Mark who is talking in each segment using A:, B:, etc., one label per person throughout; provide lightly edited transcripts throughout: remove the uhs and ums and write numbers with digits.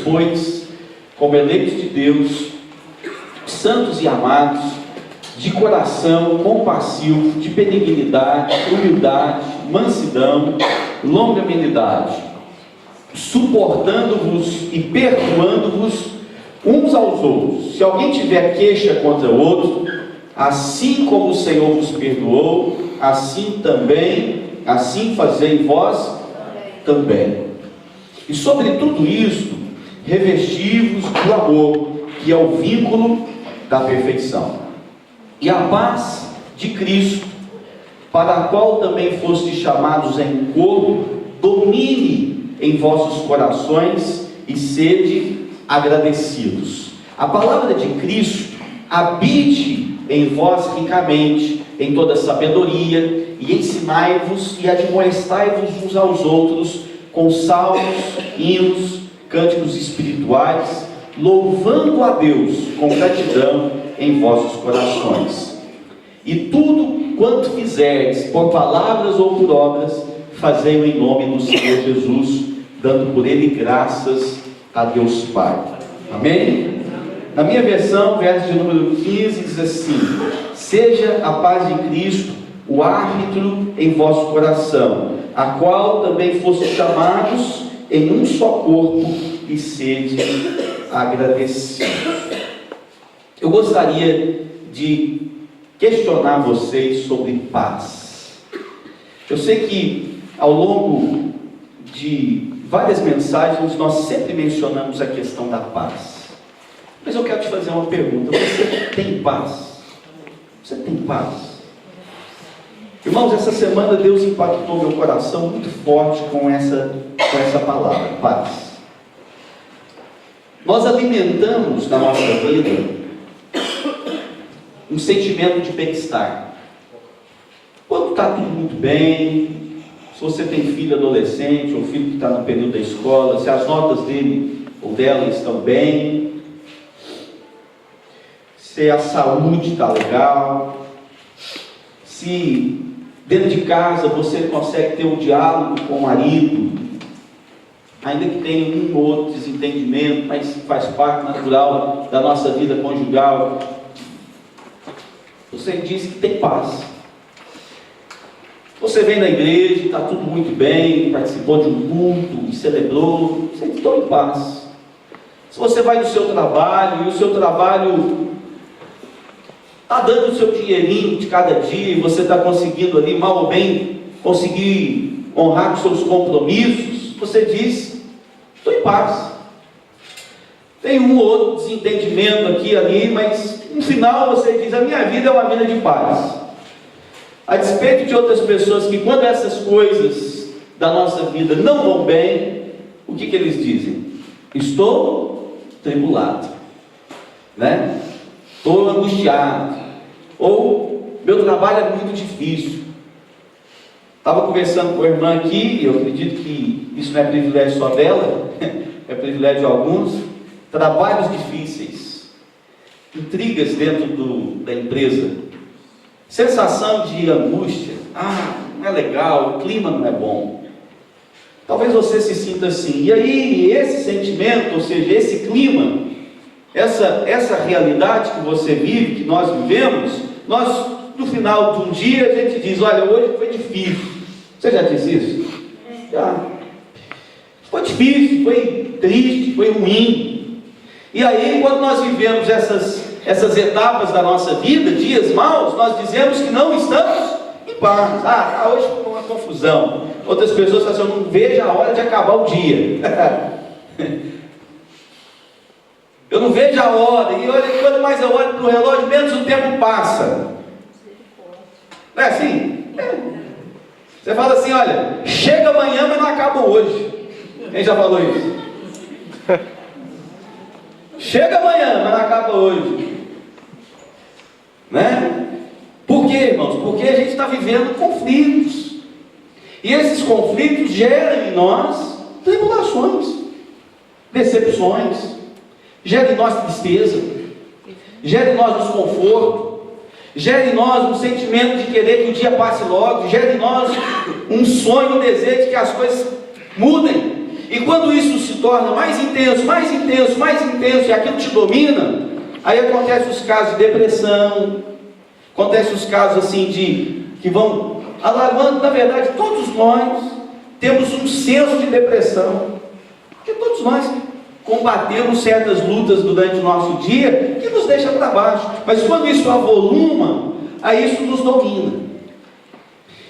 A: pois, como eleitos de Deus, santos e amados, de coração compassivo, de benignidade, humildade, mansidão, longanimidade, suportando-vos e perdoando-vos uns aos outros. Se alguém tiver queixa contra o outro, assim como o Senhor vos perdoou, assim fazei vós também. E sobre tudo isso, revesti-vos do amor, que é o vínculo da perfeição. E a paz de Cristo, para a qual também fostes chamados em corpo, domine em vossos corações e sede agradecidos. A palavra de Cristo habite em vós ricamente, em toda sabedoria, e ensinai-vos e admoestai-vos uns aos outros com salmos, hinos, cânticos espirituais, louvando a Deus com gratidão em vossos corações. E tudo quanto fizerdes, por palavras ou por obras, fazei-o em nome do Senhor Jesus, dando por Ele graças a Deus Pai. Amém? Na minha versão, verso de número 15, diz assim: seja a paz de Cristo o árbitro em vosso coração, a qual também fostes chamados em um só corpo, e sede agradecidos. Eu gostaria de questionar vocês sobre paz. Eu sei que ao longo de várias mensagens nós sempre mencionamos a questão da paz, mas eu quero te fazer uma pergunta: você tem paz? Você tem paz? Irmãos, essa semana Deus impactou meu coração muito forte com essa palavra, paz. Nós alimentamos na nossa vida um sentimento de bem-estar. Quando está tudo muito bem, se você tem filho adolescente, ou filho que está no período da escola, se as notas dele ou dela estão bem, se a saúde está legal, se dentro de casa você consegue ter um diálogo com o marido, ainda que tenha um ou outro desentendimento, mas faz parte natural da nossa vida conjugal, você diz que tem paz. Você vem na igreja, está tudo muito bem, participou de um culto e celebrou, você está em paz. Se você vai no seu trabalho, e o seu trabalho está dando o seu dinheirinho de cada dia, e você está conseguindo ali, mal ou bem, conseguir honrar os seus compromissos, você diz: estou em paz. Tem um ou outro desentendimento aqui e ali, mas no final você diz: a minha vida é uma vida de paz. A despeito de outras pessoas que, quando essas coisas da nossa vida não vão bem, o que eles dizem? Estou tribulado, né? Estou angustiado, ou meu trabalho é muito difícil. Estava conversando com a irmã aqui, eu acredito que isso não é privilégio só dela, é privilégio de alguns. Trabalhos difíceis, intrigas dentro da empresa, sensação de angústia, não é legal, o clima não é bom. Talvez você se sinta assim, e aí esse sentimento, ou seja, esse clima, essa realidade que você vive, que nós vivemos, nós no final de um dia a gente diz: olha, hoje foi difícil. Você já disse isso? Já. Foi difícil, foi triste, foi ruim. E aí, quando nós vivemos essas etapas da nossa vida, dias maus, nós dizemos que não estamos em paz. Hoje foi uma confusão. Outras pessoas falam assim: eu não vejo a hora de acabar o dia. Eu não vejo a hora. E olha, quanto mais eu olho para o relógio, menos o tempo passa. Não é assim? Você fala assim: olha, chega amanhã, mas não acaba hoje. Quem já falou isso? Chega amanhã, mas não acaba hoje. Né? Por quê, irmãos? Porque a gente está vivendo conflitos. E esses conflitos geram em nós tribulações, decepções, geram em nós tristeza, geram em nós desconforto, geram em nós um sentimento de querer que o dia passe logo, geram em nós um sonho, um desejo de que as coisas mudem. E quando isso se torna mais intenso, mais intenso, mais intenso, e aquilo te domina, aí acontecem os casos de depressão, acontecem os casos assim que vão alarmando. Na verdade, todos nós temos um senso de depressão, porque todos nós combatemos certas lutas durante o nosso dia que nos deixa para baixo, mas quando isso avoluma, aí isso nos domina.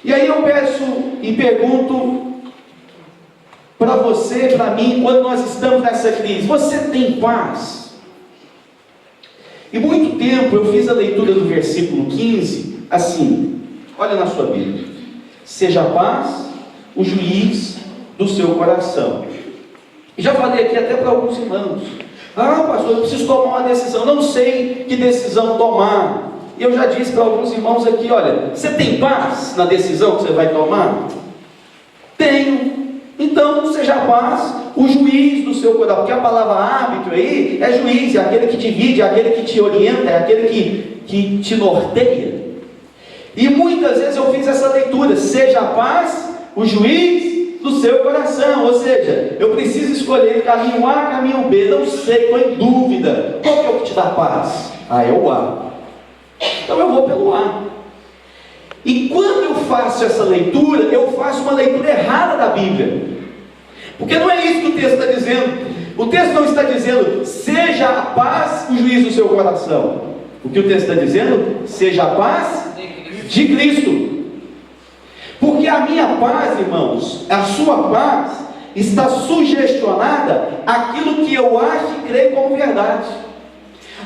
A: E aí eu peço e pergunto para você, para mim, quando nós estamos nessa crise, você tem paz? E muito tempo eu fiz a leitura do versículo 15 assim, olha na sua Bíblia: seja a paz o juiz do seu coração. E já falei aqui até para alguns irmãos: ah, pastor, eu preciso tomar uma decisão, não sei que decisão tomar. E eu já disse para alguns irmãos aqui: olha, você tem paz na decisão que você vai tomar? Tenho. Então seja a paz o juiz do seu coração, porque a palavra árbitro aí é juiz, é aquele que divide, é aquele que te orienta, é aquele que te norteia. E muitas vezes eu fiz essa leitura: seja a paz o juiz do seu coração. Ou seja, eu preciso escolher caminho A, caminho B, não sei, estou em dúvida, qual que é o que te dá paz? Ah, é o A. Então eu vou pelo A. E quando eu faço essa leitura, eu faço uma leitura errada da Bíblia, porque não é isso que o texto está dizendo. O texto não está dizendo seja a paz o juiz do seu coração. O que o texto está dizendo? Seja a paz de Cristo. Porque a minha paz, irmãos, a sua paz está sugestionada àquilo que eu acho e creio como verdade,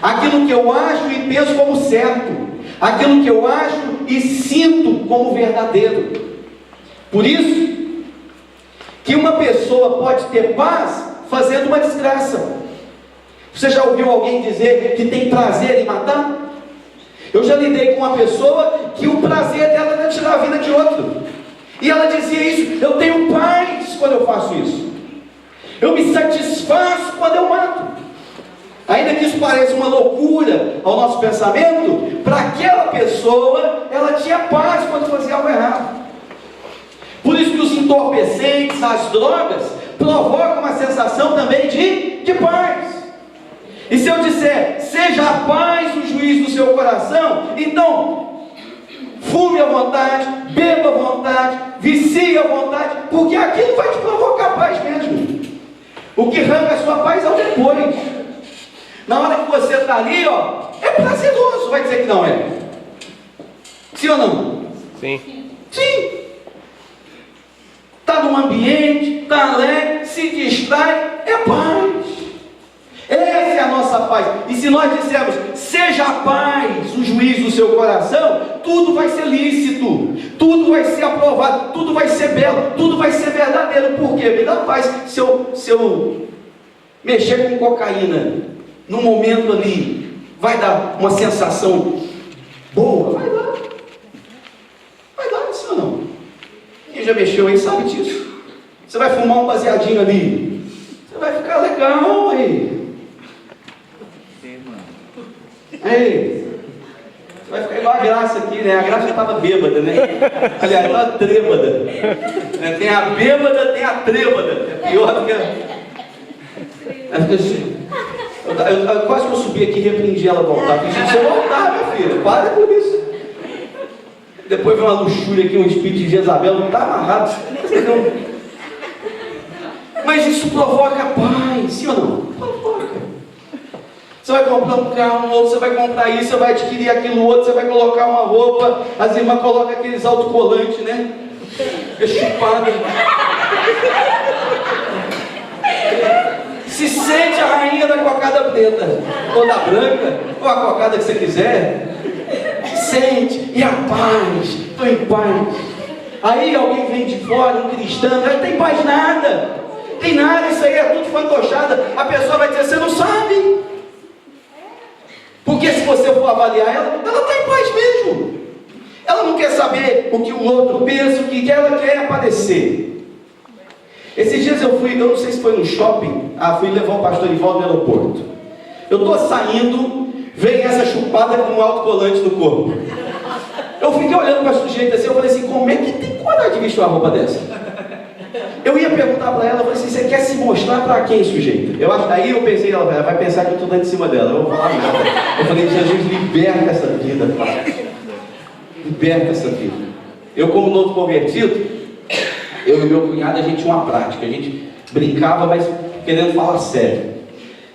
A: aquilo que eu acho e penso como certo, aquilo que eu acho e sinto como verdadeiro. Por isso que uma pessoa pode ter paz fazendo uma desgraça. Você já ouviu alguém dizer que tem prazer em matar? Eu já lidei com uma pessoa que o prazer dela era tirar a vida de outro, e ela dizia isso: eu tenho paz quando eu faço isso, eu me satisfaço quando eu mato. Ainda que isso pareça uma loucura ao nosso pensamento, para aquela pessoa, ela tinha paz quando fazia algo errado. Por isso que os entorpecentes, as drogas, provocam uma sensação também de paz. E se eu disser, seja a paz o juiz do seu coração, então, fume à vontade, beba à vontade, vicie à vontade, porque aquilo vai te provocar paz mesmo. O que arranca a sua paz é o depois. Na hora que você está ali, ó, é prazeroso, vai dizer que não é? Sim ou não?
B: Sim.
A: Sim. Está num ambiente, está alegre, se distrai, é paz. Essa é a nossa paz. E se nós dissermos, seja a paz o juiz do seu coração, tudo vai ser lícito, tudo vai ser aprovado, tudo vai ser belo, tudo vai ser verdadeiro. Por quê? Me dá paz. Se eu mexer com cocaína, num momento ali, vai dar uma sensação boa? Vai dar. Vai dar, sim ou não? Quem já mexeu aí sabe disso. Você vai fumar um baseadinho ali, você vai ficar legal aí. Ei, você vai ficar igual a Graça aqui, né? A Graça estava bêbada, né? Aliás, ela estava trêbada. Tem a bêbada, tem a trêbada. É pior do que ela fica assim. Eu quase que eu subi aqui e repreendi ela voltar. Falei, gente, você voltar, minha filha, para com isso. Depois vem uma luxúria aqui, um espírito de Jezabel, não está amarrado. Mas isso provoca paz, sim ou não? Provoca. Você vai comprar um carro, um outro, você vai comprar isso, você vai adquirir aquilo outro, você vai colocar uma roupa, as irmãs colocam aqueles autocolantes, né? É chupada. Se sente a rainha da cocada preta, ou da branca, ou a cocada que você quiser. Sente, e a paz, estou em paz. Aí alguém vem de fora, um cristão, não tem paz nada. Tem nada, isso aí é tudo fantochada. A pessoa vai dizer, você não sabe. Porque se você for avaliar ela está em paz mesmo. Ela não quer saber o que o outro pensa, o que ela quer aparecer. Esses dias eu fui, eu não sei se foi no shopping, fui levar o pastor Ivaldo no aeroporto. Eu estou saindo, vem essa chupada com um autocolante no corpo. Eu fiquei olhando para a sujeita assim, eu falei assim, como é que tem coragem de vestir uma roupa dessa? Eu ia perguntar para ela, eu falei assim, você quer se mostrar para quem, sujeita? Aí eu pensei, ela vai pensar que eu estou dando em cima dela, eu não vou falar nada. Eu falei, Jesus, liberta essa vida, Pai. Liberta essa vida. Eu, como novo convertido, eu e meu cunhado, a gente tinha uma prática, a gente brincava, mas querendo falar sério.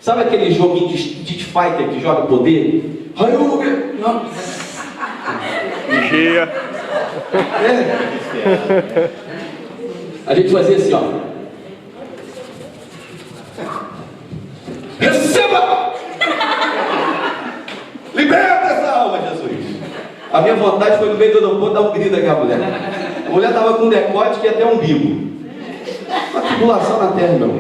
A: Sabe aquele joguinho de Street Fighter que joga poder? Não.
B: Vigia.
A: A gente fazia assim, ó. Receba! Liberta essa alma, Jesus. A minha vontade foi no meio do aeroporto dar um grito daquela mulher. A mulher estava com um decote que ia até um umbigo. Uma tribulação na terra, meu.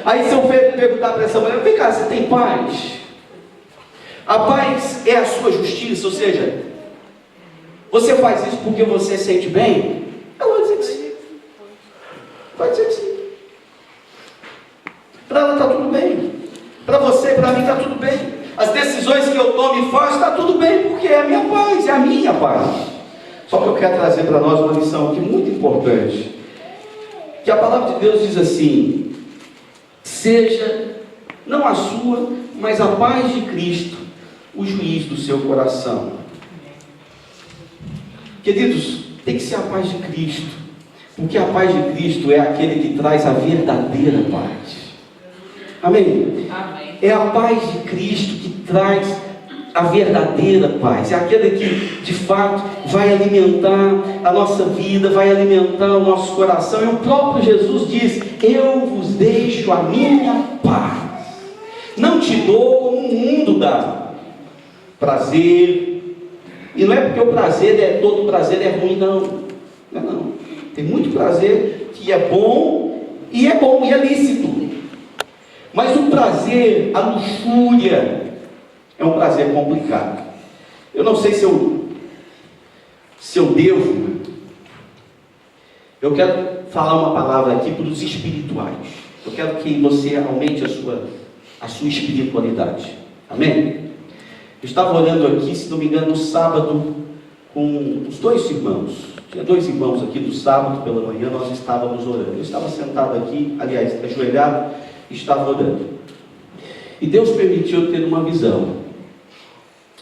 A: Aí se eu perguntar para essa mulher, vem cá, você tem paz? A paz é a sua justiça, ou seja, você faz isso porque você se sente bem? Ela vai dizer que sim. Vai dizer que sim. Para ela está tudo bem. Para você e para mim está tudo bem. As decisões que eu tomo e faço está tudo bem, porque é a minha paz, é a minha paz. Só que eu quero trazer para nós uma lição aqui muito importante. Que a palavra de Deus diz assim: seja, não a sua, mas a paz de Cristo, o juiz do seu coração. Queridos, tem que ser a paz de Cristo, porque a paz de Cristo é aquele que traz a verdadeira paz. Amém?
C: Amém.
A: É a paz de Cristo que traz a verdadeira paz. É aquele que, de fato, vai alimentar a nossa vida, vai alimentar o nosso coração. E o próprio Jesus diz: eu vos deixo a minha paz. Não te dou como o mundo dá. Prazer. E não é porque o prazer todo prazer é ruim, não. Não é não. Tem muito prazer que é bom e é lícito. Mas o prazer, a luxúria, é um prazer complicado. Eu não sei se eu devo. Eu quero falar uma palavra aqui para os espirituais. Eu quero que você aumente a sua espiritualidade. Amém? Eu estava orando aqui, se não me engano, no sábado, com os dois irmãos. Tinha dois irmãos aqui do sábado pela manhã, nós estávamos orando. Eu estava sentado aqui, aliás, ajoelhado, e estava orando. E Deus permitiu eu ter uma visão.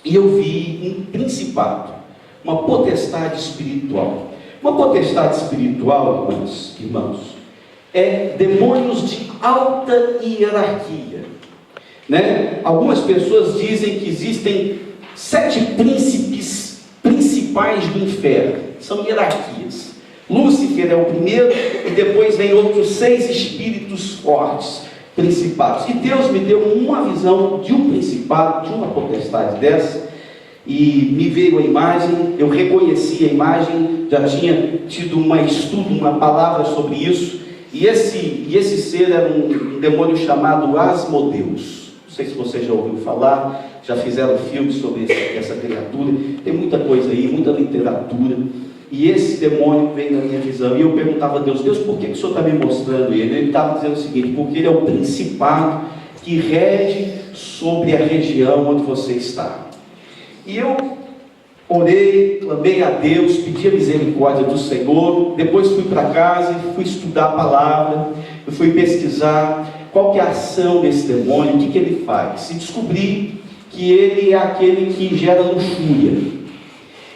A: E eu vi um principado, uma potestade espiritual. Uma potestade espiritual, irmãos, é demônios de alta hierarquia. Né? Algumas pessoas dizem que existem 7 príncipes principais do inferno. São hierarquias. Lúcifer é o primeiro, e depois vem outros 6 espíritos fortes, principados. E Deus me deu uma visão de um principado, de uma potestade dessa, e me veio a imagem, eu reconheci a imagem, já tinha tido um estudo, uma palavra sobre isso, e esse ser era um demônio chamado Asmodeus. Não sei se você já ouviu falar, já fizeram filmes sobre essa criatura, tem muita coisa aí, muita literatura, e esse demônio veio na minha visão, e eu perguntava a Deus, por que o Senhor está me mostrando ele? Ele estava dizendo o seguinte: porque ele é o principado que rege sobre a região onde você está. E eu orei, clamei a Deus, pedi a misericórdia do Senhor, depois fui para casa e fui estudar a palavra, eu fui pesquisar qual que é a ação desse demônio, o que ele faz. E descobri que ele é aquele que gera luxúria,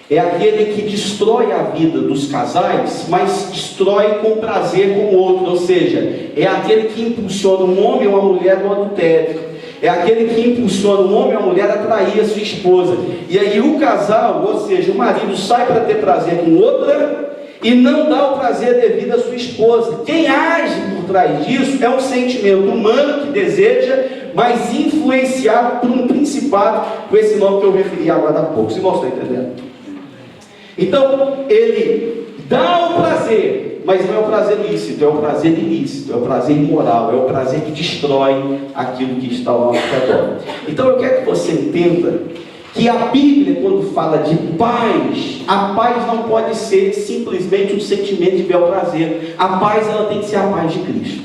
A: é aquele que destrói a vida dos casais, mas destrói com prazer com o outro, ou seja, é aquele que impulsiona um homem ou uma mulher no adultério, é aquele que impulsiona um homem ou uma mulher a trair a sua esposa, e aí o casal, ou seja, o marido sai para ter prazer com outra, e não dá o prazer devido à sua esposa. Quem age por trás disso é um sentimento humano que deseja, mas influenciado por um principado, com esse nome que eu referi agora há pouco. Os irmãos estão entendendo? Então, ele dá o prazer, mas não é o prazer lícito, é o prazer ilícito, é o prazer imoral, é o prazer que destrói aquilo que está ao nosso redor. Então eu quero que você entenda que a Bíblia, quando fala de paz, a paz não pode ser simplesmente um sentimento de bel prazer. A paz, ela tem que ser a paz de Cristo.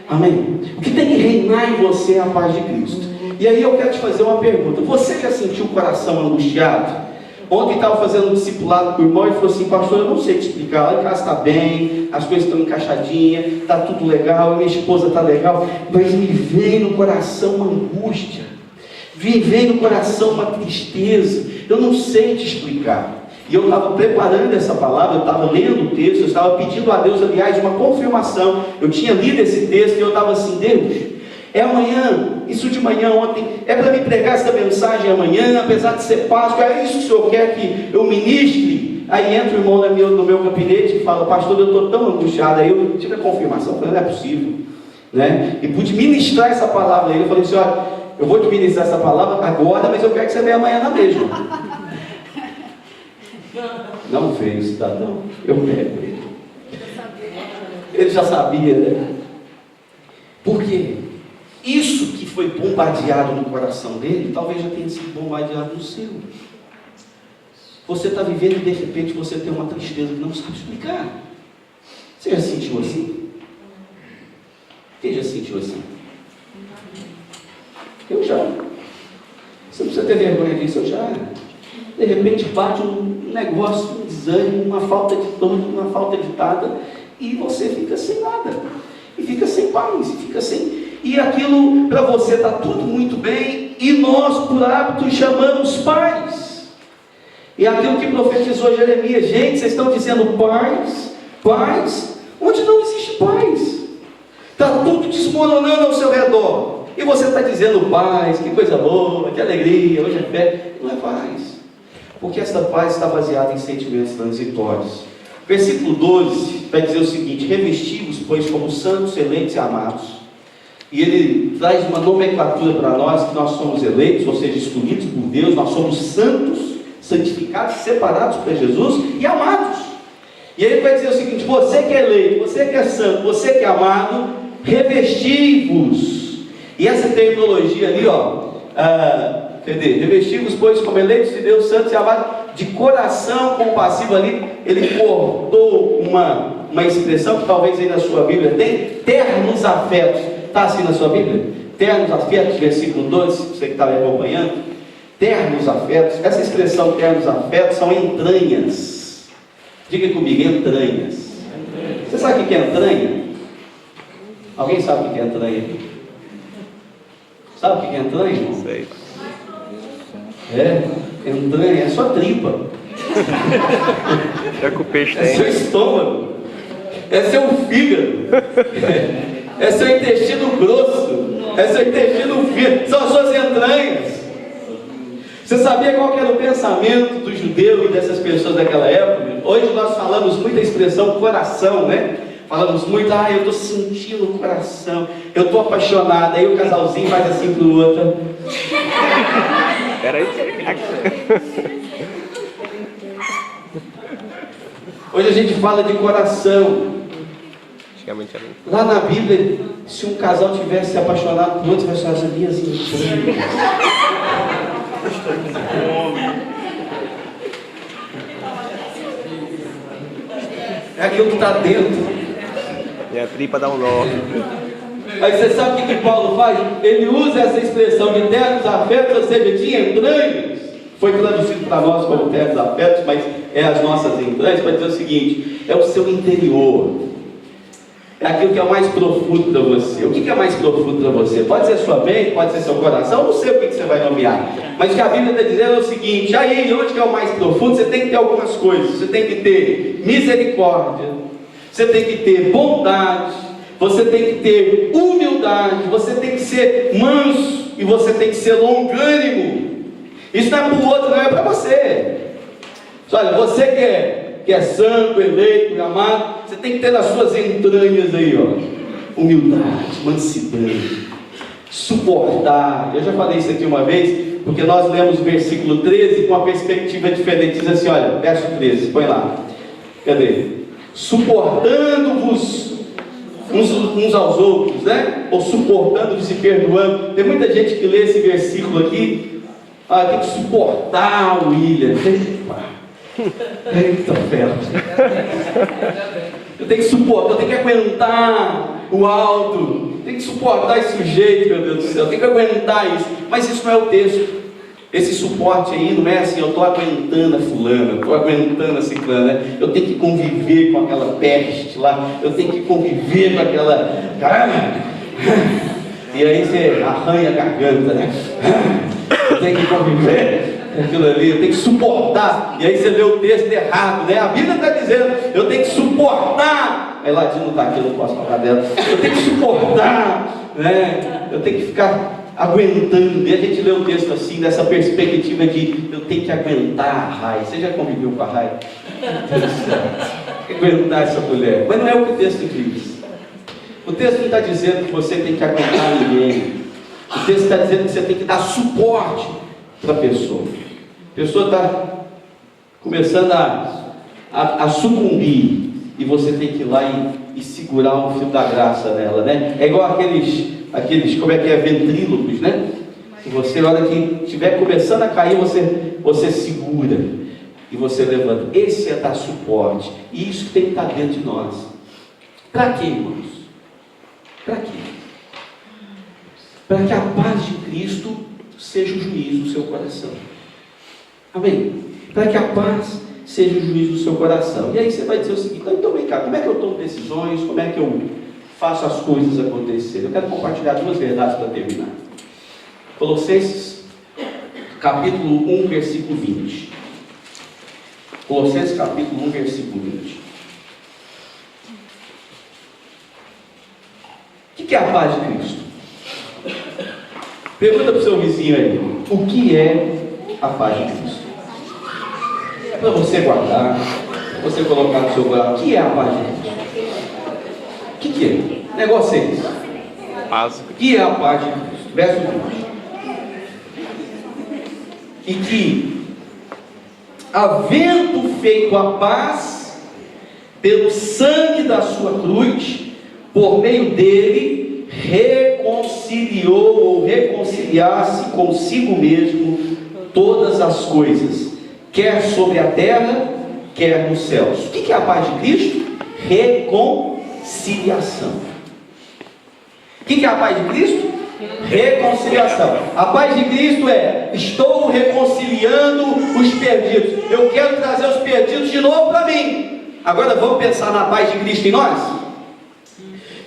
A: Amém? O que tem que reinar em você é a paz de Cristo. E aí eu quero te fazer uma pergunta: você já sentiu o coração angustiado? Ontem estava fazendo um discipulado com o irmão e falou assim: pastor, eu não sei te explicar, lá em casa está bem, as coisas estão encaixadinhas, está tudo legal, minha esposa está legal, mas me vem no coração uma angústia, me vem no coração uma tristeza, eu não sei te explicar. E eu estava preparando essa palavra, eu estava lendo o texto, eu estava pedindo a Deus, aliás, uma confirmação. Eu tinha lido esse texto e eu estava assim: Deus, é amanhã, isso de manhã ontem, é para me pregar essa mensagem amanhã, apesar de ser Páscoa, é isso que o Senhor quer que eu ministre? Aí entra o irmão no meu gabinete e fala: pastor, eu estou tão angustiado. Aí eu tive a confirmação, falei: não é possível, né? E pude ministrar essa palavra a ele. Eu falei assim: olha, eu vou te ministrar essa palavra agora, mas eu quero que você venha amanhã na mesma. Não veio, cidadão, eu pego ele. Ele já sabia, né? Por quê? Isso que foi bombardeado no coração dele, talvez já tenha sido bombardeado no seu. Você está vivendo e de repente você tem uma tristeza que não sabe explicar. Você já sentiu assim? Quem já sentiu assim? Eu já. Você não precisa ter vergonha disso, eu já. De repente bate um negócio, um desânimo, uma falta de tom, uma falta de tada, e você fica sem nada, e fica sem paz, e fica sem... E aquilo para você está tudo muito bem, e nós por hábito chamamos paz. E aquilo que profetizou Jeremias: gente, vocês estão dizendo paz, paz, onde não existe paz. Está tudo desmoronando ao seu redor, e você está dizendo paz, que coisa boa, que alegria, hoje é fé. Não é paz, porque essa paz está baseada em sentimentos transitórios. Versículo 12 vai dizer o seguinte: revesti-vos, pois, como santos, eleitos e amados. E ele traz uma nomenclatura para nós, que nós somos eleitos, ou seja, escolhidos por Deus, nós somos santos, santificados, separados para Jesus e amados. E ele vai dizer o seguinte: você que é eleito, você que é santo, você que é amado, revesti-vos. E essa terminologia ali, revesti-vos, pois, como eleitos de Deus, santos e amados, de coração compassivo. Ali ele cortou uma expressão que talvez aí na sua Bíblia tem: ternos afetos. Está assim na sua Bíblia? Ternos afetos, versículo 12, você que está me acompanhando. Ternos afetos, essa expressão ternos afetos são entranhas. Diga comigo: entranhas. Você sabe o que é entranha? Alguém sabe o que é entranha? Sabe o que é entranha, irmão?
B: Sei.
A: Entranha é sua tripa.
B: É que o peixe
A: É
B: tem.
A: seu estômago. É seu fígado. É seu intestino grosso. É seu intestino fino. São as suas entranhas. Você sabia qual que era o pensamento do judeu e dessas pessoas daquela época? Hoje nós falamos muito a expressão coração, né? Falamos muito: eu estou sentindo o coração, eu estou apaixonado. Aí o casalzinho faz assim para o outro.
B: Peraí.
A: Hoje a gente fala de coração.
B: Antigamente era.
A: Lá na Bíblia, se um casal tivesse se apaixonado por outro, vai ser as minhas entranhas. É aquilo que está dentro.
B: E a tripa dá um nó.
A: Aí você sabe o que Paulo faz? Ele usa essa expressão de ternos afetos, ou seja, de entranhas. Foi traduzido para nós como ternos afetos, mas é as nossas entranhas, para dizer o seguinte: é o seu interior. É aquilo que é o mais profundo para você. O que é mais profundo para você? Pode ser sua mente, pode ser seu coração, eu não sei o que você vai nomear. Mas o que a Bíblia está dizendo é o seguinte: aí, onde que é o mais profundo? Você tem que ter algumas coisas. Você tem que ter misericórdia, você tem que ter bondade, você tem que ter humildade, você tem que ser manso e você tem que ser longânimo. Isso não é para o outro, não é para você. Olha, você que é santo, eleito e amado, você tem que ter nas suas entranhas aí, humildade, mansidão, suportar. Eu já falei isso aqui uma vez, porque nós lemos o versículo 13 com uma perspectiva diferente. Diz assim, olha, verso 13, põe lá. Cadê? Suportando-vos uns aos outros, né? Ou suportando-vos e perdoando. Tem muita gente que lê esse versículo aqui, tem que suportar o William. Eita ferro. Eu tenho que suportar, eu tenho que aguentar o alto, tenho que suportar esse sujeito, meu Deus do céu, eu tenho que aguentar isso. Mas isso não é o texto. Esse suporte aí não é assim, eu estou aguentando a fulana, eu estou aguentando a ciclana, né? Eu tenho que conviver com aquela peste lá, eu tenho que conviver com aquela... E aí você arranha a garganta, né? Eu tenho que conviver com aquilo ali, eu tenho que suportar. E aí você lê o texto errado, né? A Bíblia está dizendo, eu tenho que suportar. Aí latino está aqui, eu não posso falar dela. Eu tenho que suportar, né? Eu tenho que ficar aguentando. E a gente lê o texto assim, dessa perspectiva de eu tenho que aguentar a Rai. Você já conviveu com a Rai? Aguentar essa mulher. Mas não é o que o texto diz. O texto não está dizendo que você tem que aguentar ninguém. O texto está dizendo que você tem que dar suporte para a pessoa. A pessoa está começando a sucumbir e você tem que ir lá e segurar o fio da graça nela, né? É igual aqueles como é que é, ventrílocos, né? Se você, na hora que estiver começando a cair, você segura e você levanta. Esse é dar suporte. E isso tem que estar dentro de nós. Para quê, irmãos? Para quê? Para que a paz de Cristo seja o juízo do seu coração. Amém? Para que a paz seja o juízo do seu coração. E aí você vai dizer o seguinte: então vem cá, como é que eu tomo decisões? Como é que eu faço as coisas acontecerem? Eu quero compartilhar duas verdades para terminar. Colossenses, capítulo 1, versículo 20. Colossenses, capítulo 1, versículo 20. O que é a paz de Cristo? Pergunta para o seu vizinho aí: o que é a paz de Cristo? É para você guardar, para você colocar no seu coração. O que é a paz de Cristo? O que é? Negócio é esse.
B: Paz.
A: O que é a paz de Cristo? Verso 20. E que, havendo feito a paz pelo sangue da sua cruz, por meio dele reconciliou ou reconciliasse consigo mesmo todas as coisas, quer sobre a terra, quer nos céus. O que é a paz de Cristo? Reconciliação. O que é a paz de Cristo? Reconciliação. A paz de Cristo é: estou reconciliando os perdidos. Eu quero trazer os perdidos de novo para mim. Agora vamos pensar na paz de Cristo em nós?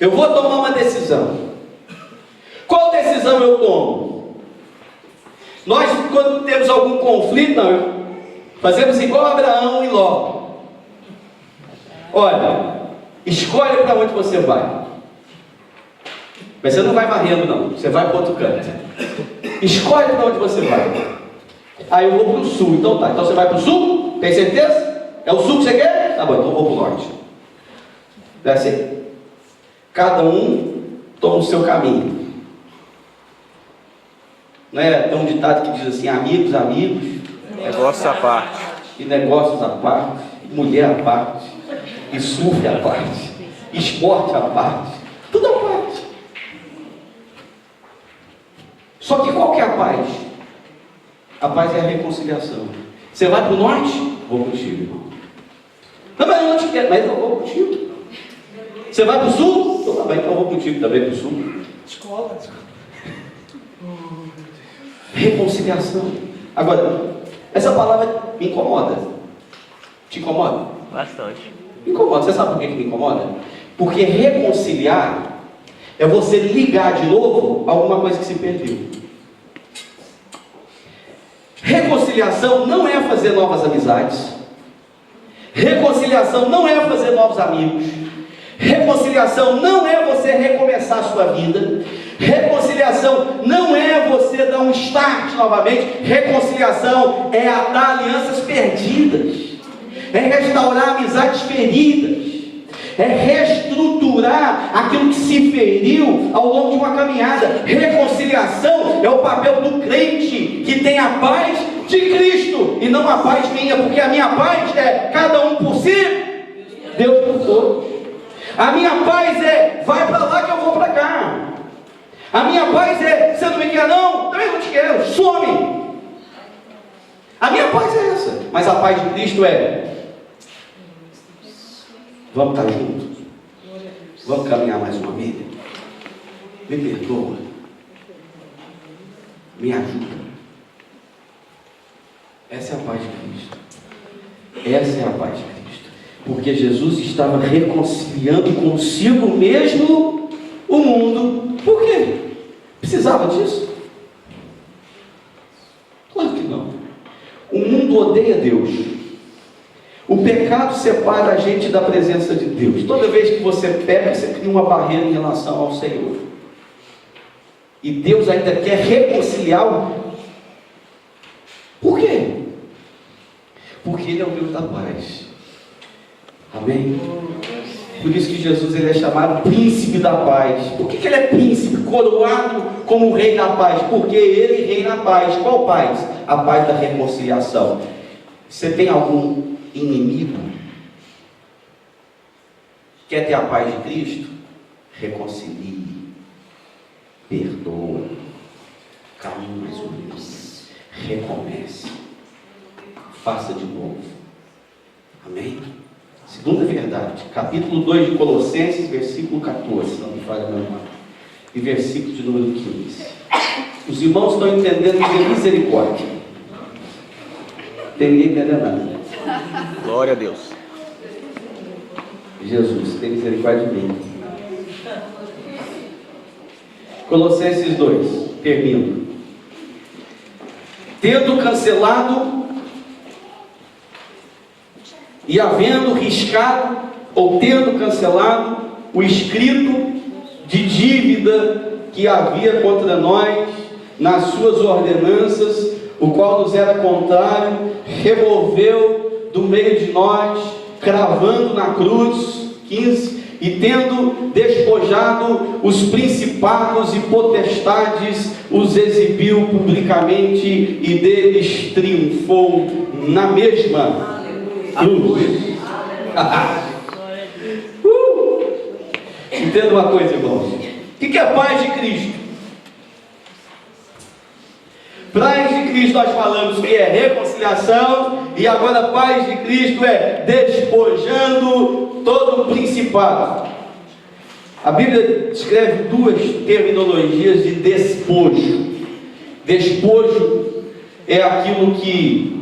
A: Eu vou tomar uma decisão. Qual decisão eu tomo? Nós, quando temos algum conflito, não, fazemos igual Abraão e Ló. Olha, escolhe para onde você vai. Mas você não vai varrendo, não. Você vai para outro canto. Escolhe para onde você vai. Aí eu vou para o sul. Então tá. Então você vai para o sul? Tem certeza? É o sul que você quer? Tá bom, então eu vou para o norte. É assim? Cada um toma o seu caminho. Não é? Tem um ditado que diz assim: amigos, amigos.
B: Negócios à parte.
A: E negócios à parte. Mulher à parte. E surf à parte. Esporte à parte. Tudo à parte. Só que qual que é a paz? A paz é a reconciliação. Você vai para o norte? Vou contigo, irmão. Não, mas eu não te quero, mas eu vou contigo. Você vai para o sul? Então tá bem, então eu vou contigo também para o sul. Escola. Reconciliação. Agora, essa palavra me incomoda. Te incomoda?
B: Bastante.
A: Me incomoda. Você sabe por que me incomoda? Porque reconciliar é você ligar de novo alguma coisa que se perdeu. Reconciliação não é fazer novas amizades. Reconciliação não é fazer novos amigos. Reconciliação não é você recomeçar a sua vida. Reconciliação não é você dar um start novamente. Reconciliação é atar alianças perdidas. É restaurar amizades feridas. É reestruturar aquilo que se feriu ao longo de uma caminhada. Reconciliação é o papel do crente que tem a paz de Cristo e não a paz minha, porque a minha paz é cada um por si, Deus por todos. A minha paz é: vai para lá que eu vou para cá. A minha paz é: você não me quer não? Também não te quero, some. A minha paz é essa. Mas a paz de Cristo é: vamos estar juntos, vamos caminhar mais uma vida. Me perdoa, me ajuda. Essa é a paz de Cristo. Essa é a paz de Cristo. Porque Jesus estava reconciliando consigo mesmo o mundo. Por quê? Precisava disso? Claro que não. O mundo odeia Deus. O pecado separa a gente da presença de Deus. Toda vez que você peca, você cria uma barreira em relação ao Senhor. E Deus ainda quer reconciliar. Por quê? Porque Ele é o Deus da paz. Amém? Por isso que Jesus ele é chamado príncipe da paz. Por que ele é príncipe, coroado como rei da paz? Porque ele reina a paz. Qual paz? A paz da reconciliação. Você tem algum inimigo? Quer ter a paz de Cristo? Reconcilie. Perdoa. Caminhe mais uma vez. Recomece. Faça de novo. Amém? Segunda verdade, capítulo 2 de Colossenses, versículo 14, se não me falha a memória, e versículo de número 15. Os irmãos estão entendendo de misericórdia. Tem ninguém entendendo nada.
B: Glória a Deus.
A: Jesus, tem misericórdia de mim. Colossenses 2, termino. Tendo cancelado e havendo riscado, ou tendo cancelado, o escrito de dívida que havia contra nós, nas suas ordenanças, o qual nos era contrário, removeu do meio de nós, cravando na cruz, 15, e tendo despojado os principados e potestades, os exibiu publicamente, e deles triunfou na mesma cruz. Entenda uma coisa, irmãos. O que é a paz de Cristo? Paz de Cristo nós falamos que é reconciliação, e agora a paz de Cristo é despojando todo o principado. A Bíblia descreve duas terminologias de despojo. Despojo é aquilo que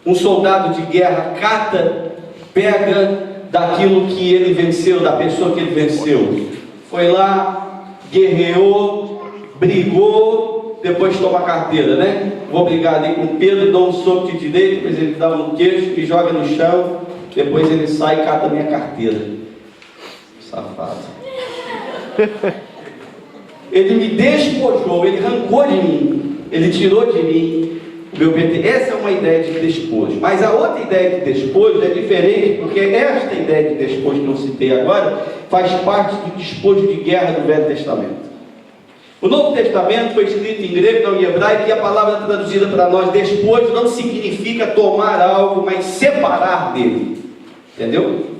A: um soldado de guerra cata, pega daquilo que ele venceu, da pessoa que ele venceu. Foi lá, guerreou, brigou, depois toma a carteira, né? Vou brigar ali com Pedro, dou um soco de direito, depois ele dá um queixo, me joga no chão, depois ele sai e cata a minha carteira. Safado. Ele me despojou, ele arrancou de mim, ele tirou de mim o meu PT. Essa é uma ideia de despojo. Mas a outra ideia de despojo é diferente, porque esta ideia de despojo que eu citei agora faz parte do despojo de guerra do Velho Testamento. O Novo Testamento foi escrito em grego, não em hebraico, e a palavra traduzida para nós, despojo, não significa tomar algo, mas separar dele. Entendeu?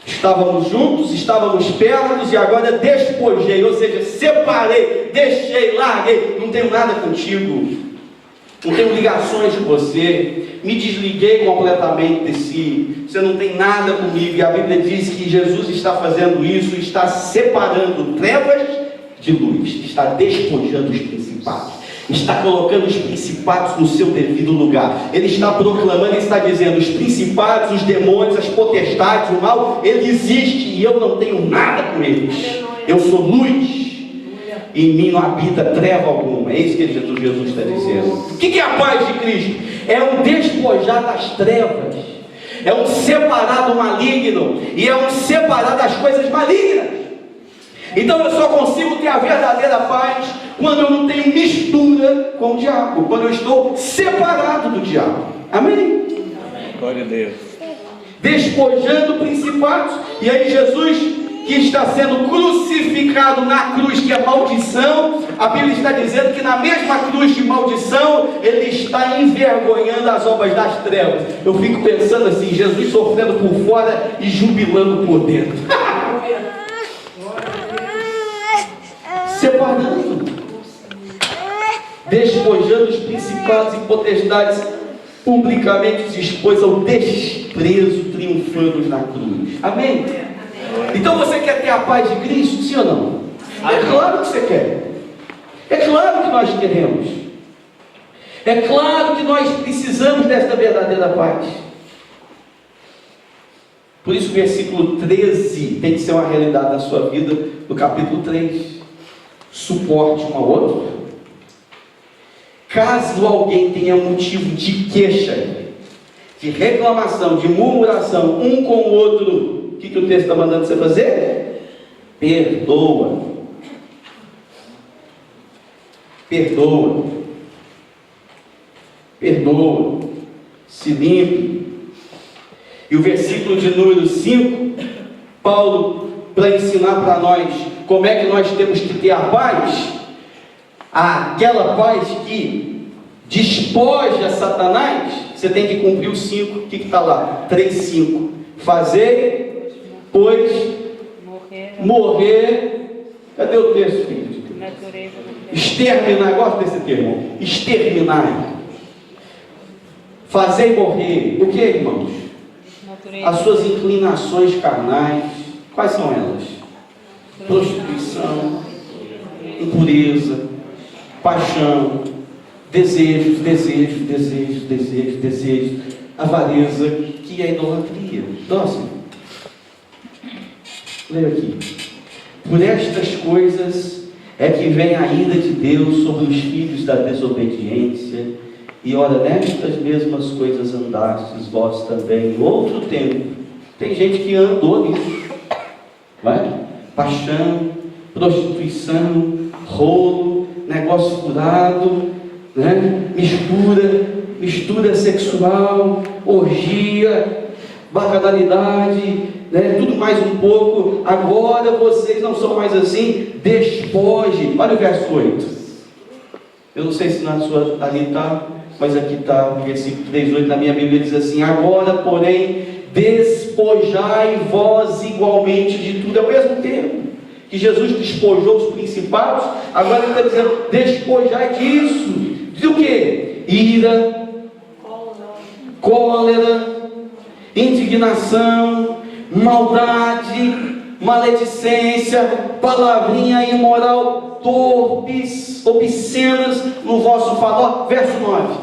A: Estávamos juntos, estávamos perto, e agora despojei, ou seja, separei, deixei, larguei, não tenho nada contigo, não tenho ligações com você, me desliguei completamente de si, você não tem nada comigo. E a Bíblia diz que Jesus está fazendo isso, está separando trevas de luz, está despojando os principados, está colocando os principados no seu devido lugar. Ele está proclamando, ele está dizendo: os principados, os demônios, as potestades, o mal, ele existe e eu não tenho nada com eles. Eu sou luz, e em mim não habita treva alguma. É isso que Jesus está dizendo. O que é a paz de Cristo? É um despojar das trevas, é um separar do maligno, e é um separar das coisas malignas. Então eu só consigo ter a verdadeira paz quando eu não tenho mistura com o diabo, quando eu estou separado do diabo. Amém?
B: Glória a Deus.
A: Despojando principados. E aí Jesus, que está sendo crucificado na cruz, que é maldição, a Bíblia está dizendo que na mesma cruz de maldição, ele está envergonhando as obras das trevas. Eu fico pensando assim, Jesus sofrendo por fora e jubilando por dentro. Separando, despojando os principados e potestades, publicamente os expôs ao desprezo, triunfando na cruz. Amém? Então você quer ter a paz de Cristo, sim ou não? É claro que você quer. É claro que nós queremos. É claro que nós precisamos desta verdadeira paz. Por isso o versículo 13 tem que ser uma realidade na sua vida, no capítulo 3. Suporte um ao outro. Caso alguém tenha motivo de queixa, de reclamação, de murmuração um com o outro, o que o texto está mandando você fazer? Perdoa. Perdoa. Perdoa. Se limpe. E o versículo de número 5, Paulo, para ensinar para nós como é que nós temos que ter a paz, aquela paz que despoja Satanás, você tem que cumprir os 5. O que está lá? 3:5. Fazer, pois, morrer. Cadê o texto, filho? Exterminar. Gosto desse termo. Exterminar. Fazer e morrer. O que, irmãos? As suas inclinações carnais. Quais são elas? Prostituição, impureza, paixão, desejos, avareza, que é idolatria. Próximo. Leia aqui. Por estas coisas é que vem a ira de Deus sobre os filhos da desobediência, e ora, nestas mesmas coisas andastes vós também em outro tempo. Tem gente que andou nisso, vai? Paixão, prostituição, rolo, negócio furado, né? mistura sexual, orgia, bacanalidade, né? Tudo mais um pouco. Agora vocês não são mais assim. Despoje. Olha o verso 8. Eu não sei se na sua ali está, mas aqui está o versículo 3:8 na minha Bíblia, diz assim: agora, porém, despojai vós igualmente de tudo. É o mesmo termo que Jesus despojou os principados. Agora ele está dizendo: despojai disso. Do que? Ira, cólera, indignação, maldade, maledicência, palavrinha imoral, torpes, obscenas no vosso falar. Verso 9.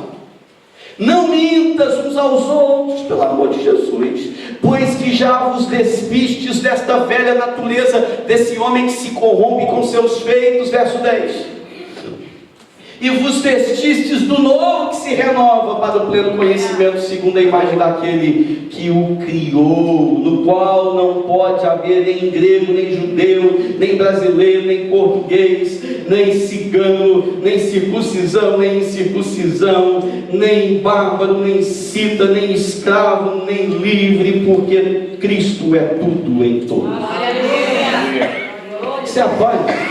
A: Não mintas uns aos outros, pelo amor de Jesus, pois que já vos despistes desta velha natureza, desse homem que se corrompe com seus feitos. Verso 10. E vos vestistes do novo que se renova para o pleno conhecimento, segundo a imagem daquele que o criou, no qual não pode haver nem grego, nem judeu, nem brasileiro, nem português, nem cigano, nem circuncisão, nem incircuncisão, nem bárbaro, nem cita, nem escravo, nem livre, porque Cristo é tudo em todos. Isso é a paz.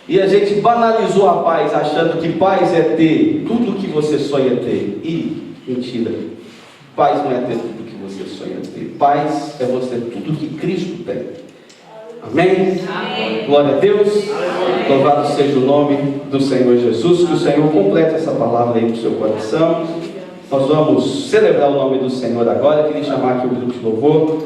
A: E a gente banalizou a paz, achando que paz é ter tudo o que você sonha ter. E mentira, paz não é ter tudo o que você sonha ter. Paz é você ter tudo o que Cristo tem. Amém? Amém. Glória a Deus. Amém. Louvado seja o nome do Senhor Jesus. Que o Senhor complete essa palavra aí no seu coração. Nós vamos celebrar o nome do Senhor agora. Queria chamar aqui o grupo de louvor.